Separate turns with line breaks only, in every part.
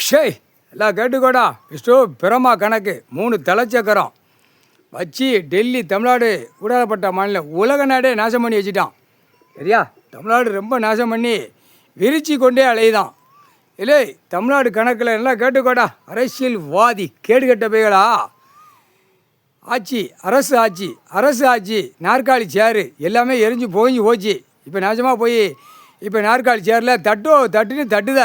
ஷே எல்லாம் கேட்டுக்கோடா. விஷ்ணு பிரமா கணக்கு 3 தலைச்சக்கரம் வச்சு டெல்லி தமிழ்நாடு ஊடாடப்பட்ட மாநிலம் உலக நாடே நாசம் பண்ணி வச்சுட்டான். சரியா? தமிழ்நாடு ரொம்ப நாசம் பண்ணி விரிச்சி கொண்டே அலையுதான். இல்லை தமிழ்நாடு கணக்கில் எல்லாம் கேட்டுக்கோடா. அரசியல்வாதி கேடுகட்ட பைகளா. ஆட்சி அரசு ஆட்சி நாற்காலி சேரு எல்லாமே எரிஞ்சு போயிஞ்சு போச்சு. இப்போ நாசமாக போய் இப்போ நாற்காலி சேரில் தட்டுன்னு தட்டுத.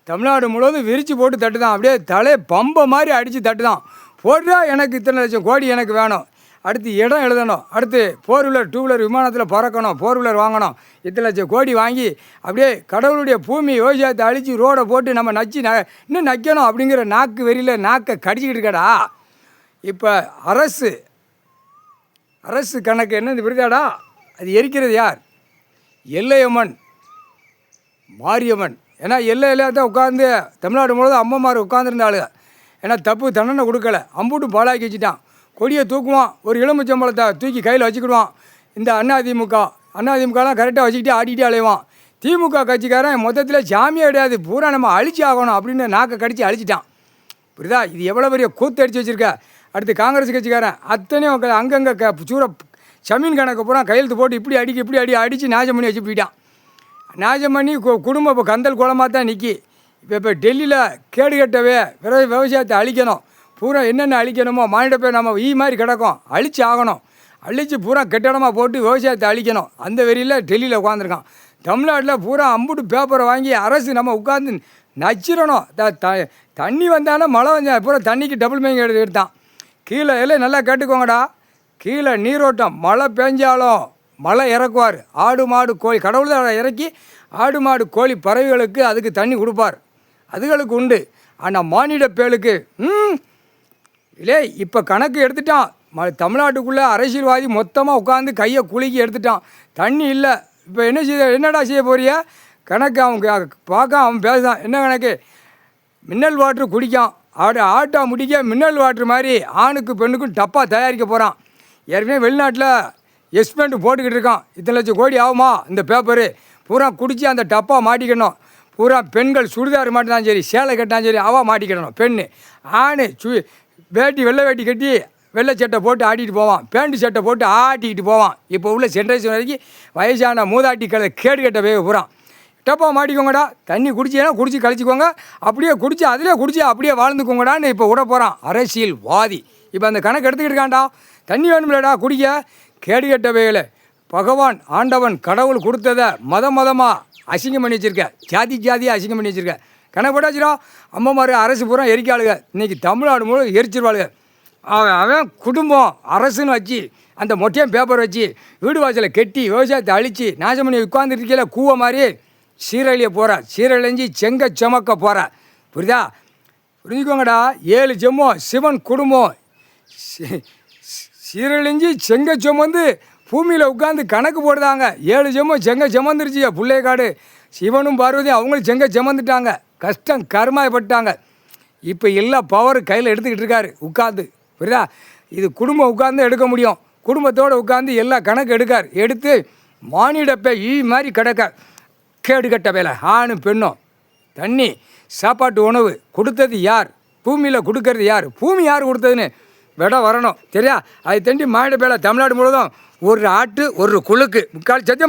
தமிழ்நாடு முழுவதும் விரித்து போட்டு தட்டுதான். அப்படியே தலை பம்பை மாதிரி அடித்து தட்டுதான். போடுறா எனக்கு இத்தனை லட்சம் கோடி எனக்கு வேணும். அடுத்து இடம் எழுதணும். அடுத்து 4 வீலர் 2 வீலர் விமானத்தில் பறக்கணும். 4 வீலர் வாங்கணும். இத்தனை லட்சம் கோடி வாங்கி அப்படியே கடவுளுடைய பூமி விவசாயத்தை அழித்து ரோடை போட்டு நம்ம இன்னும் நக்கணும் அப்படிங்கிற நாக்கு வெறியில் நாக்கை கடிச்சிக்கிட்டு இருக்கடா. இப்போ அரசு கணக்கு என்ன விருதாடா? அது எரிக்கிறது யார்? எல்லையம்மன் மாரியம்மன். ஏன்னா எல்லையிலே தான் உட்காந்து தமிழ்நாடு முழுவதும் அம்மம்மார் உட்காந்துருந்தாளுங்க. ஏன்னா தப்பு தண்டனை கொடுக்கல. அம்புட்டு பாலாக்கி வச்சுட்டான். கொடியை தூக்குவான். ஒரு எலுமிச்சம்பழத்தை தூக்கி கையில் வச்சுக்கிடுவான். இந்த அதிமுகலாம் கரெக்டாக வச்சுக்கிட்டே ஆடிக்கிட்டே அலைவான். திமுக கட்சிக்காரன் மொத்தத்தில் சாமியே கிடையாது, பூரா நம்ம அழிச்சு ஆகணும் அப்படின்னு நாக்கை கடிச்சு அழிச்சிட்டான். புரியுதா? இது எவ்வளோ பெரிய கூத்து அடித்து வச்சுருக்க. அடுத்து காங்கிரஸ் கட்சிக்காரன் அத்தனையும் அங்கங்கே சூற சமீன் கணக்கு பூரா கையெழுத்து போட்டு இப்படி அடித்து நாசம் பண்ணி வச்சு போயிட்டான். நாசம் பண்ணி குடும்பம் இப்போ கந்தல் குளமாக தான் நிற்கி. இப்போ டெல்லியில் கேடுகட்டவே விவசாயத்தை அழிக்கணும். பூரா என்னென்ன அழிக்கணுமோ மானிட பேர் நம்ம மாதிரி கிடக்கும், அழிச்சு ஆகணும். அழித்து பூரா கட்டடமாக போட்டு விவசாயத்தை அழிக்கணும். அந்த வெறியில் டெல்லியில் உட்காந்துருக்கான். தமிழ்நாட்டில் பூரா அம்புட்டு பேப்பரை வாங்கி அரசு நம்ம உட்காந்து நச்சிடணும். தண்ணி வந்தாலும் மழை வந்தால் பூரா தண்ணிக்கு டபுள் மேங்க எடுத்தான். கீழே எல்லாம் நல்லா கேட்டுக்கோங்கடா. கீழே நீரோட்டம் மழை பெஞ்சாலும் மழை இறக்குவார். ஆடு மாடு கோழி கடவுள் தான் இறக்கி ஆடு மாடு கோழி பறவைகளுக்கு அதுக்கு தண்ணி கொடுப்பார். அதுகளுக்கு உண்டு. ஆனால் மானிட பேளுக்கு இல்லை. இப்போ கணக்கு எடுத்துட்டான். தமிழ்நாட்டுக்குள்ளே அரசியல்வாதி மொத்தமாக உட்காந்து கையை குலுக்கி எடுத்துட்டான். தண்ணி இல்லை. இப்போ என்னடா செய்ய போறிய கணக்கு? அவன் பார்க்க அவன் பேசுதான். என்ன கணக்கு? மின்னல் வாட்ரு குடிக்கான். ஆட்டா முடிக்க மின்னல் வாட்ரு மாதிரி ஆணுக்கு பெண்ணுக்கும் டப்பா தயாரிக்க போகிறான். ஏற்கனவே வெளிநாட்டில் எஸ்பெண்ட் போட்டுக்கிட்டு இருக்கான். இத்தனை லட்சம் கோடி ஆகுமா இந்த பேப்பரு? பூரா குடித்து அந்த டப்பா மாட்டிக்கணும். பூரா பெண்கள் சுடிதார் மாட்டினாலும் சரி, சேலை கட்டாலும் சரி, அவள் மாட்டிக்கிடணும். பெண்ணு ஆணு வெள்ளை வேட்டி கட்டி வெள்ளை சட்டை போட்டு ஆட்டிகிட்டு போவான். பேண்ட்டு சட்டை போட்டு ஆட்டிக்கிட்டு போவான். இப்போ உள்ள ஜென்ரேஷன் வரைக்கும் வயசான மூதாட்டி கேடு கட்ட போய் போகிறான். டப்பா மாட்டிக்கோங்கடா. தண்ணி குடிச்சேன்னா குடிச்சு கழிச்சிக்கோங்க. அப்படியே குடிச்சு அப்படியே வாழ்ந்துக்கோங்கடான்னு இப்போ விட போகிறான் அரசியல்வாதி. இப்போ அந்த கணக்கு எடுத்துக்கிட்டு இருக்கான்டா. தண்ணி வேணும்லடா குடிக்க. கேடுகட்ட வேலை பகவான் ஆண்டவன் கடவுள் கொடுத்ததை மதமாக அசிங்கம் பண்ணி வச்சுருக்க. ஜாதியாக அசிங்கம் பண்ணி வச்சுருக்க. கணக்கு போட்டாச்சுடா. அம்மாமார் அரசு பூரா எரிக்காளுங்க. இன்றைக்கி தமிழ்நாடு முழு எரிச்சிருவாளுங்க. அவன் குடும்பம் அரசுன்னு வச்சு அந்த மொட்டையும் பேப்பர் வச்சு வீடு வாசலை கெட்டி விவசாயத்தை அழித்து நாசம் பண்ணி உட்காந்துருக்கையில கூவ மாதிரி சீரழிய போகிற. சீரழிஞ்சு செங்க சுமக்க போகிற. புரியுதா? புரிஞ்சுக்கோங்கடா. 7 ஜெம்மம் சிவன் குடும்பம் சீரழிஞ்சு செங்க சுமந்து பூமியில் உட்காந்து கணக்கு போடுதாங்க. 7 ஜெம்மம் செங்க சுமந்துருச்சு. பிள்ளைக்காடு சிவனும் பார்வதியும் அவங்களும் செங்க சுமந்துட்டாங்க. கஷ்டம் கருமாயப்பட்டாங்க. இப்போ எல்லா பவர் கையில் எடுத்துக்கிட்டு இருக்காரு உட்காந்து. புரியுதா? இது குடும்பம் உட்காந்து எடுக்க முடியும். குடும்பத்தோடு உட்காந்து எல்லா கணக்கு எடுத்து மானிடப்பை மாதிரி கிடக்க. கேடுகட்ட வேலை ஆணும் பெண்ணும். தண்ணி சாப்பாட்டு உணவு கொடுத்தது யார்? பூமியில் கொடுக்கறது யார்? பூமி யார் கொடுத்ததுன்னு விட வரணும். சரியா? அதை தண்டி மானிட பேலை தமிழ்நாடு முழுவதும் ஒரு ஆட்டு ஒரு குழுக்கு 3/4 சத்தியம்.